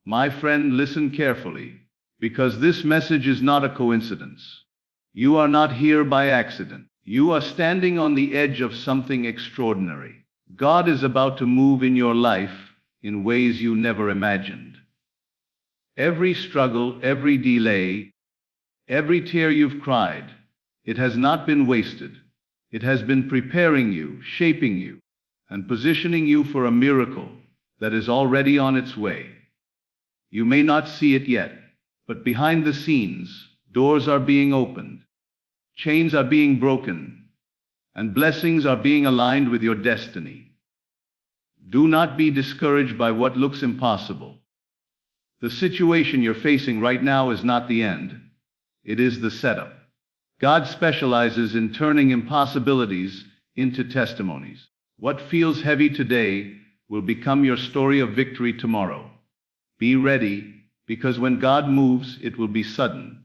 My friend, listen carefully, because this message is not a coincidence. You are not here by accident. You are standing on the edge of something extraordinary. God is about to move in your life in ways you never imagined. Every struggle, every delay, every tear you've cried, it has not been wasted. It has been preparing you, shaping you, and positioning you for a miracle that is already on its way. You may not see it yet, but behind the scenes, doors are being opened, chains are being broken, and blessings are being aligned with your destiny. Do not be discouraged by what looks impossible. The situation you're facing right now is not the end. It is the setup. God specializes in turning impossibilities into testimonies. What feels heavy today will become your story of victory tomorrow. Be ready, because when God moves, it will be sudden.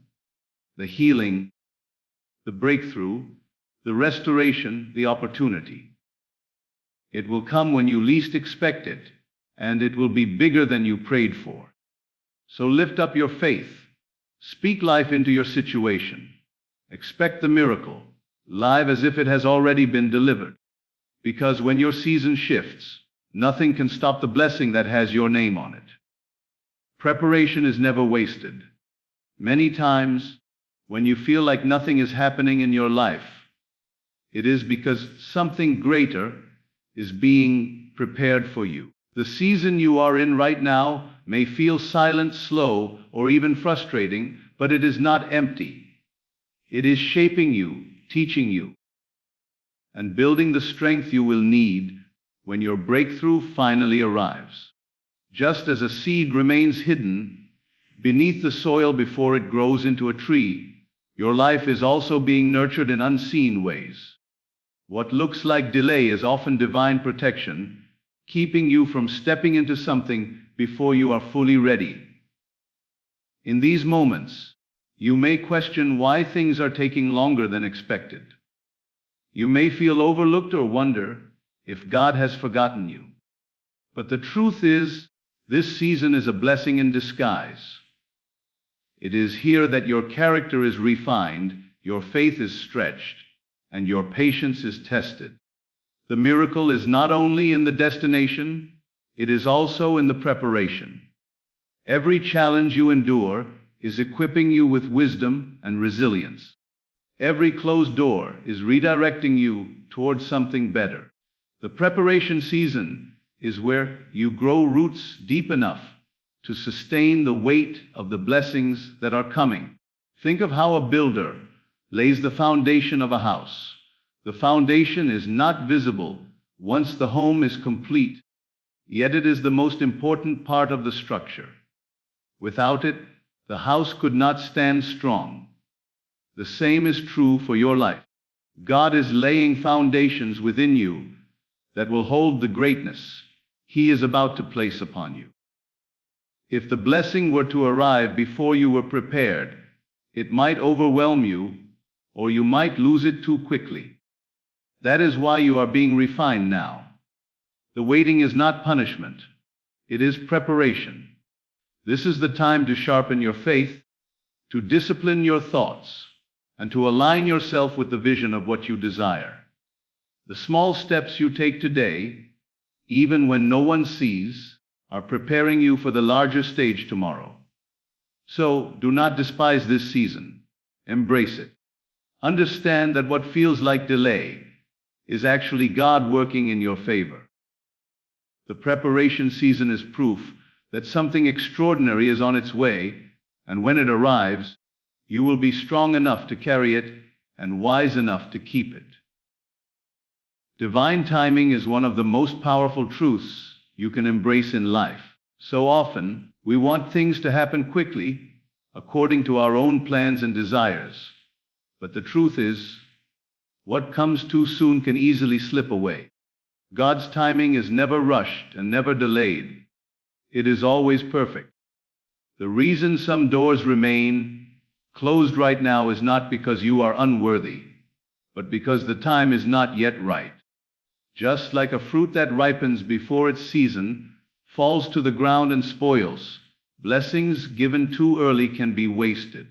The healing, the breakthrough, the restoration, the opportunity. It will come when you least expect it, and it will be bigger than you prayed for. So lift up your faith. Speak life into your situation. Expect the miracle, live as if it has already been delivered. Because when your season shifts, nothing can stop the blessing that has your name on it. Preparation is never wasted. Many times, when you feel like nothing is happening in your life, it is because something greater is being prepared for you. The season you are in right now may feel silent, slow, or even frustrating, but it is not empty. It is shaping you, teaching you, and building the strength you will need when your breakthrough finally arrives. Just as a seed remains hidden beneath the soil before it grows into a tree, your life is also being nurtured in unseen ways. What looks like delay is often divine protection, keeping you from stepping into something before you are fully ready. In these moments, you may question why things are taking longer than expected. You may feel overlooked or wonder if God has forgotten you. But the truth is, this season is a blessing in disguise. It is here that your character is refined, your faith is stretched, and your patience is tested. The miracle is not only in the destination, it is also in the preparation. Every challenge you endure is equipping you with wisdom and resilience. Every closed door is redirecting you towards something better. The preparation season is where you grow roots deep enough to sustain the weight of the blessings that are coming. Think of how a builder lays the foundation of a house. The foundation is not visible once the home is complete, yet it is the most important part of the structure. Without it, the house could not stand strong. The same is true for your life. God is laying foundations within you that will hold the greatness He is about to place upon you. If the blessing were to arrive before you were prepared, it might overwhelm you, or you might lose it too quickly. That is why you are being refined now. The waiting is not punishment. It is preparation. This is the time to sharpen your faith, to discipline your thoughts, and to align yourself with the vision of what you desire. The small steps you take today, even when no one sees, are preparing you for the larger stage tomorrow. So, do not despise this season. Embrace it. Understand that what feels like delay is actually God working in your favor. The preparation season is proof that something extraordinary is on its way, and when it arrives, you will be strong enough to carry it and wise enough to keep it. Divine timing is one of the most powerful truths you can embrace in life. So often, we want things to happen quickly, according to our own plans and desires. But the truth is, what comes too soon can easily slip away. God's timing is never rushed and never delayed. It is always perfect. The reason some doors remain closed right now is not because you are unworthy, but because the time is not yet right. Just like a fruit that ripens before its season, falls to the ground and spoils, Blessings given too early can be wasted.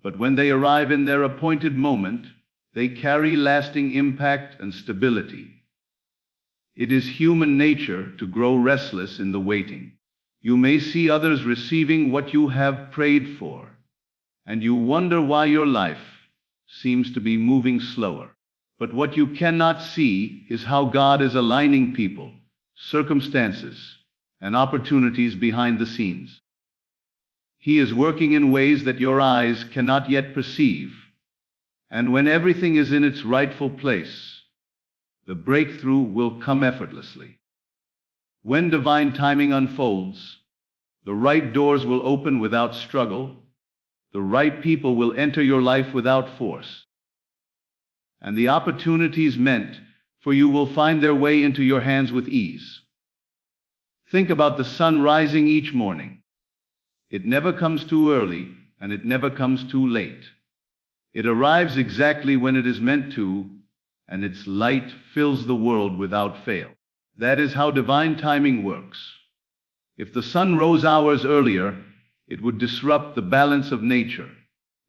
But when they arrive in their appointed moment, they carry lasting impact and stability. It is human nature to grow restless in the waiting. You may see others receiving what you have prayed for, and you wonder why your life seems to be moving slower. But what you cannot see is how God is aligning people, circumstances, and opportunities behind the scenes. He is working in ways that your eyes cannot yet perceive. And when everything is in its rightful place, the breakthrough will come effortlessly. When divine timing unfolds, the right doors will open without struggle, the right people will enter your life without force, and the opportunities meant for you will find their way into your hands with ease. Think about the sun rising each morning. It never comes too early, and it never comes too late. It arrives exactly when it is meant to, and its light fills the world without fail. That is how divine timing works. If the sun rose hours earlier, it would disrupt the balance of nature.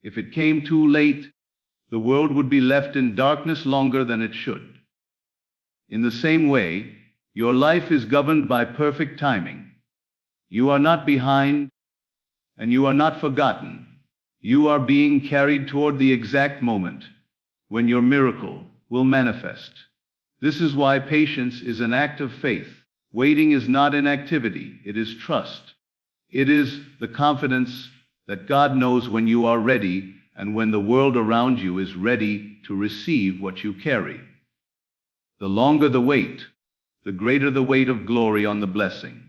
If it came too late, the world would be left in darkness longer than it should. In the same way, your life is governed by perfect timing. You are not behind, and you are not forgotten. You are being carried toward the exact moment when your miracle will manifest. This is why patience is an act of faith. Waiting is not inactivity, it is trust. It is the confidence that God knows when you are ready and when the world around you is ready to receive what you carry. The longer the wait, the greater the weight of glory on the blessing.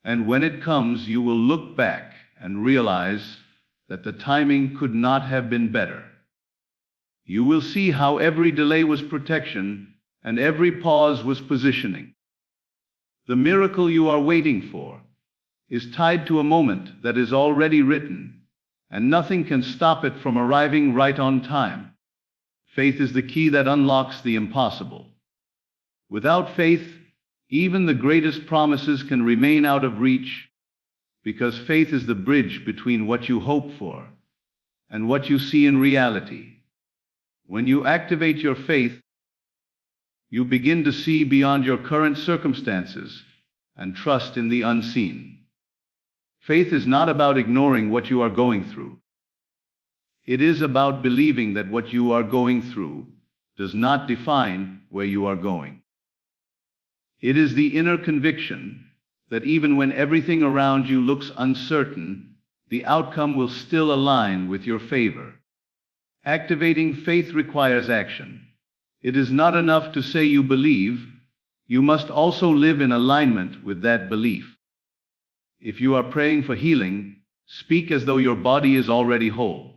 And when it comes, you will look back and realize that the timing could not have been better. You will see how every delay was protection and every pause was positioning. The miracle you are waiting for is tied to a moment that is already written, and nothing can stop it from arriving right on time. Faith is the key that unlocks the impossible. Without faith, even the greatest promises can remain out of reach, because faith is the bridge between what you hope for and what you see in reality. When you activate your faith, you begin to see beyond your current circumstances and trust in the unseen. Faith is not about ignoring what you are going through. It is about believing that what you are going through does not define where you are going. It is the inner conviction that even when everything around you looks uncertain, the outcome will still align with your favor. Activating faith requires action. It is not enough to say you believe. You must also live in alignment with that belief. If you are praying for healing, speak as though your body is already whole.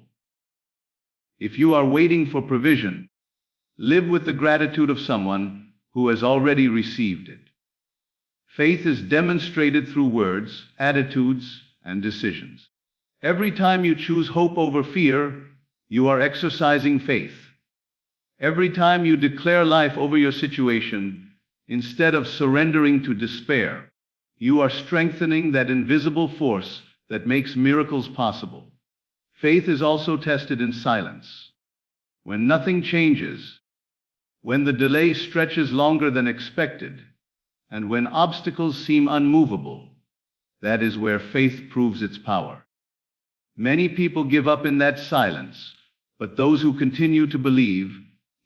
If you are waiting for provision, live with the gratitude of someone who has already received it. Faith is demonstrated through words, attitudes, and decisions. Every time you choose hope over fear, you are exercising faith. Every time you declare life over your situation, instead of surrendering to despair, you are strengthening that invisible force that makes miracles possible. Faith is also tested in silence. When nothing changes, when the delay stretches longer than expected, and when obstacles seem unmovable, that is where faith proves its power. Many people give up in that silence, but those who continue to believe,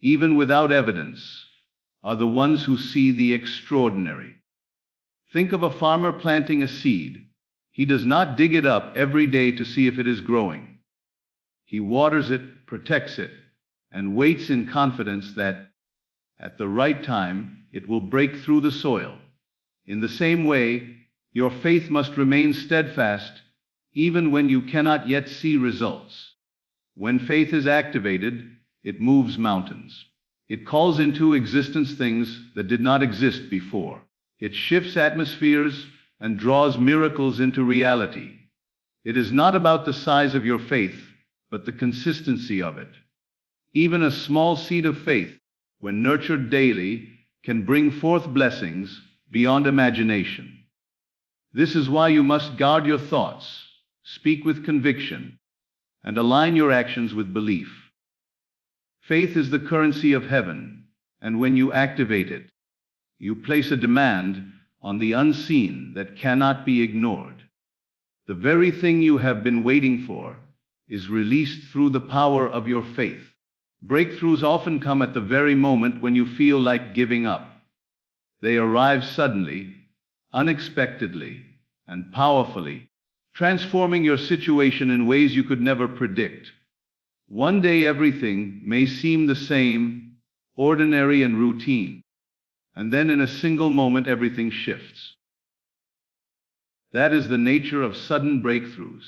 even without evidence, are the ones who see the extraordinary. Think of a farmer planting a seed. He does not dig it up every day to see if it is growing. He waters it, protects it, and waits in confidence that, at the right time, it will break through the soil. In the same way, your faith must remain steadfast, even when you cannot yet see results. When faith is activated, it moves mountains. It calls into existence things that did not exist before. It shifts atmospheres and draws miracles into reality. It is not about the size of your faith, but the consistency of it. Even a small seed of faith, when nurtured daily, can bring forth blessings beyond imagination. This is why you must guard your thoughts, speak with conviction, and align your actions with belief. Faith is the currency of heaven, and when you activate it, you place a demand on the unseen that cannot be ignored. The very thing you have been waiting for is released through the power of your faith. Breakthroughs often come at the very moment when you feel like giving up. They arrive suddenly, unexpectedly, and powerfully, transforming your situation in ways you could never predict. One day everything may seem the same, ordinary and routine, and then in a single moment everything shifts. That is the nature of sudden breakthroughs.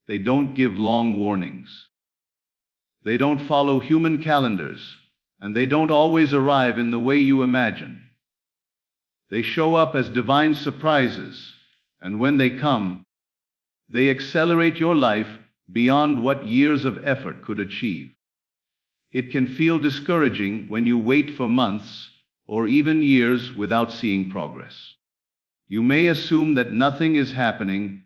They don't give long warnings. They don't follow human calendars, and they don't always arrive in the way you imagine. They show up as divine surprises, and when they come, they accelerate your life beyond what years of effort could achieve. It can feel discouraging when you wait for months or even years without seeing progress. You may assume that nothing is happening,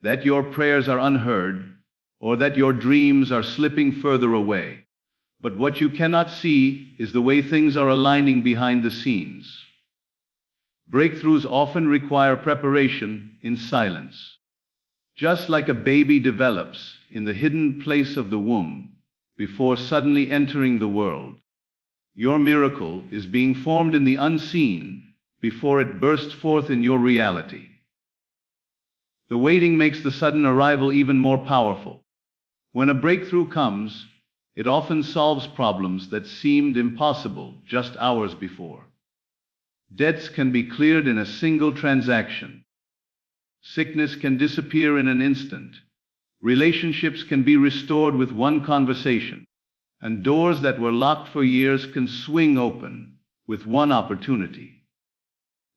that your prayers are unheard, or that your dreams are slipping further away. But what you cannot see is the way things are aligning behind the scenes. Breakthroughs often require preparation in silence. Just like a baby develops in the hidden place of the womb before suddenly entering the world, your miracle is being formed in the unseen before it bursts forth in your reality. The waiting makes the sudden arrival even more powerful. When a breakthrough comes, it often solves problems that seemed impossible just hours before. Debts can be cleared in a single transaction. Sickness can disappear in an instant. Relationships can be restored with one conversation. And doors that were locked for years can swing open with one opportunity.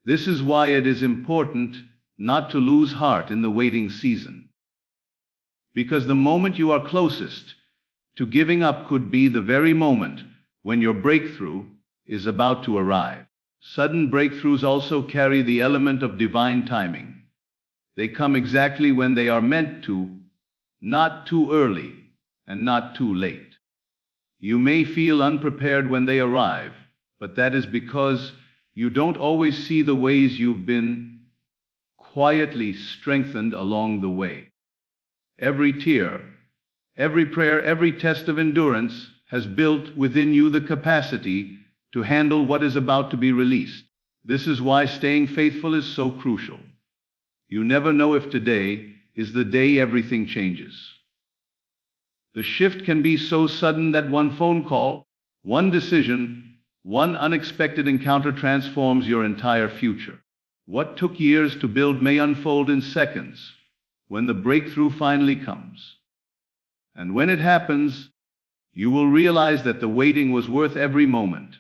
This is why it is important not to lose heart in the waiting season. Because the moment you are closest to giving up could be the very moment when your breakthrough is about to arrive. Sudden breakthroughs also carry the element of divine timing. They come exactly when they are meant to, not too early and not too late. You may feel unprepared when they arrive, but that is because you don't always see the ways you've been quietly strengthened along the way. Every tear, every prayer, every test of endurance has built within you the capacity to handle what is about to be released. This is why staying faithful is so crucial. You never know if today is the day everything changes. The shift can be so sudden that one phone call, one decision, one unexpected encounter transforms your entire future. What took years to build may unfold in seconds when the breakthrough finally comes. And when it happens, you will realize that the waiting was worth every moment.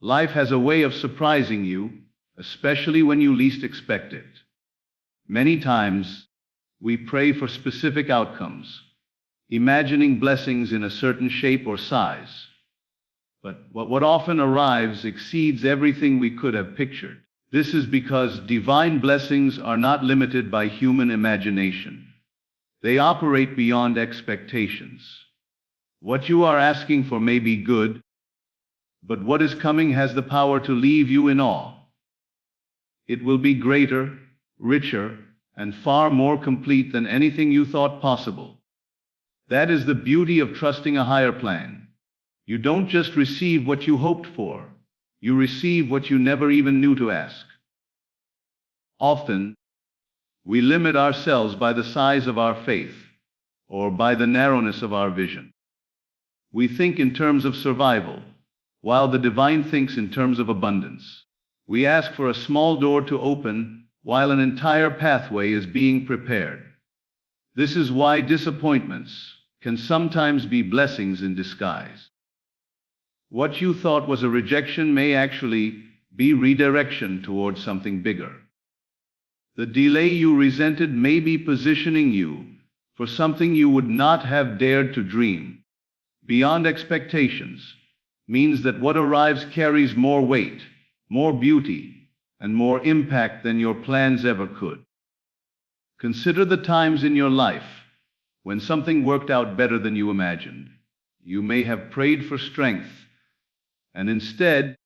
Life has a way of surprising you, especially when you least expect it. Many times, we pray for specific outcomes, imagining blessings in a certain shape or size. But what often arrives exceeds everything we could have pictured. This is because divine blessings are not limited by human imagination. They operate beyond expectations. What you are asking for may be good, but what is coming has the power to leave you in awe. It will be greater, richer, and far more complete than anything you thought possible. That is the beauty of trusting a higher plan. You don't just receive what you hoped for, you receive what you never even knew to ask. Often, we limit ourselves by the size of our faith, or by the narrowness of our vision. We think in terms of survival, while the divine thinks in terms of abundance. We ask for a small door to open, while an entire pathway is being prepared. This is why disappointments can sometimes be blessings in disguise. What you thought was a rejection may actually be redirection towards something bigger. The delay you resented may be positioning you for something you would not have dared to dream. Beyond expectations means that what arrives carries more weight, more beauty, and more impact than your plans ever could. Consider the times in your life when something worked out better than you imagined. You may have prayed for strength, and instead,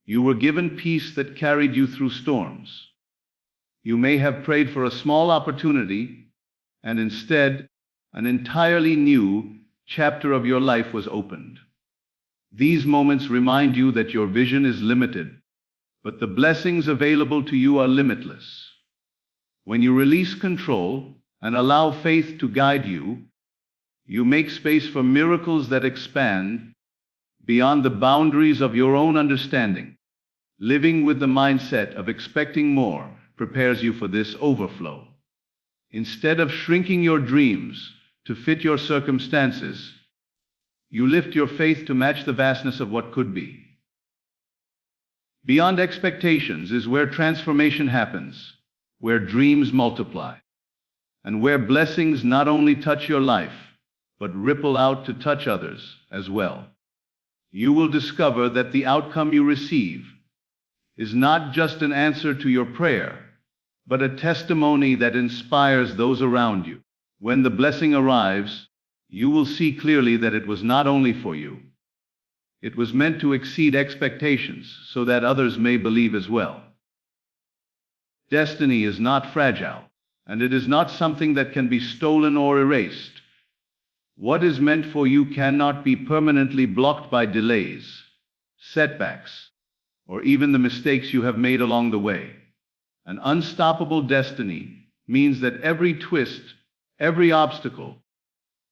you were given peace that carried you through storms. You may have prayed for a small opportunity, and instead, an entirely new chapter of your life was opened. These moments remind you that your vision is limited, but the blessings available to you are limitless. When you release control and allow faith to guide you, you make space for miracles that expand beyond the boundaries of your own understanding. Living with the mindset of expecting more prepares you for this overflow. Instead of shrinking your dreams to fit your circumstances, you lift your faith to match the vastness of what could be. Beyond expectations is where transformation happens, where dreams multiply, and where blessings not only touch your life, but ripple out to touch others as well. You will discover that the outcome you receive is not just an answer to your prayer, but a testimony that inspires those around you. When the blessing arrives, you will see clearly that it was not only for you. It was meant to exceed expectations so that others may believe as well. Destiny is not fragile, and it is not something that can be stolen or erased. What is meant for you cannot be permanently blocked by delays, setbacks, or even the mistakes you have made along the way. An unstoppable destiny means that every twist, every obstacle,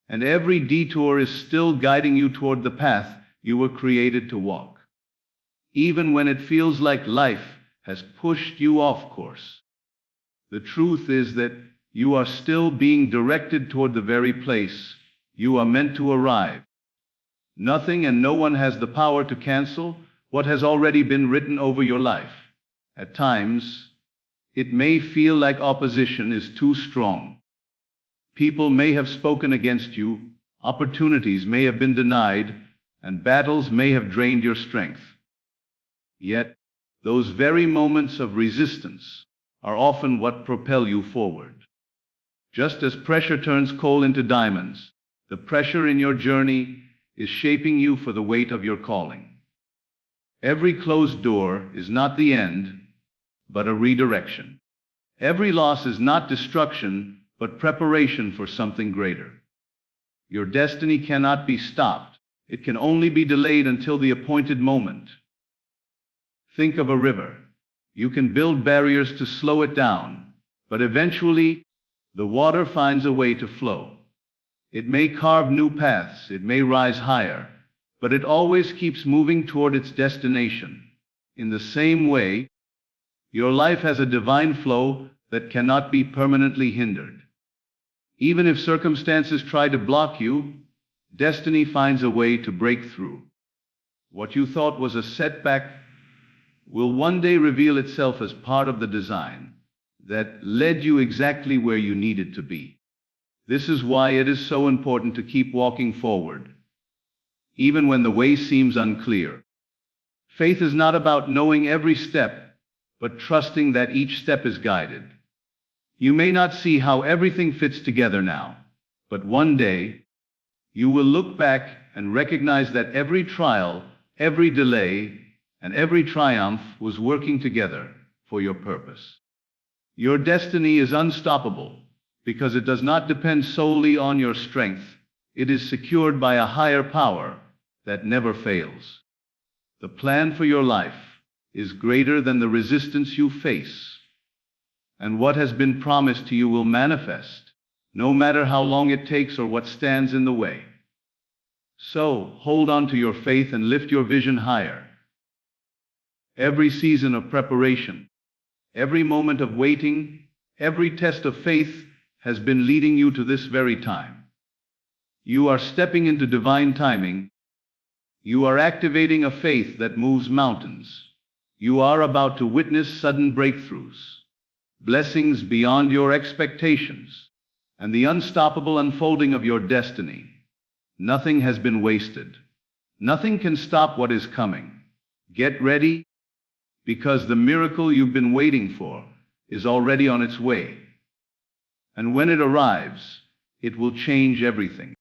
and every detour is still guiding you toward the path you were created to walk. Even when it feels like life has pushed you off course, the truth is that you are still being directed toward the very place you are meant to arrive. Nothing and no one has the power to cancel what has already been written over your life. At times, it may feel like opposition is too strong. People may have spoken against you, opportunities may have been denied, and battles may have drained your strength. Yet, those very moments of resistance are often what propel you forward. Just as pressure turns coal into diamonds, the pressure in your journey is shaping you for the weight of your calling. Every closed door is not the end, but a redirection. Every loss is not destruction, but preparation for something greater. Your destiny cannot be stopped. It can only be delayed until the appointed moment. Think of a river. You can build barriers to slow it down, but eventually, the water finds a way to flow. It may carve new paths, it may rise higher, but it always keeps moving toward its destination. In the same way, your life has a divine flow that cannot be permanently hindered. Even if circumstances try to block you, destiny finds a way to break through. What you thought was a setback will one day reveal itself as part of the design that led you exactly where you needed to be. This is why it is so important to keep walking forward, even when the way seems unclear. Faith is not about knowing every step, but trusting that each step is guided. You may not see how everything fits together now, but one day, you will look back and recognize that every trial, every delay, and every triumph was working together for your purpose. Your destiny is unstoppable because it does not depend solely on your strength. It is secured by a higher power that never fails. The plan for your life is greater than the resistance you face, and what has been promised to you will manifest, no matter how long it takes or what stands in the way. So, hold on to your faith and lift your vision higher. Every season of preparation, every moment of waiting, every test of faith has been leading you to this very time. You are stepping into divine timing. You are activating a faith that moves mountains. You are about to witness sudden breakthroughs, blessings beyond your expectations, and the unstoppable unfolding of your destiny. Nothing has been wasted. Nothing can stop what is coming. Get ready. because the miracle you've been waiting for is already on its way. And when it arrives, it will change everything.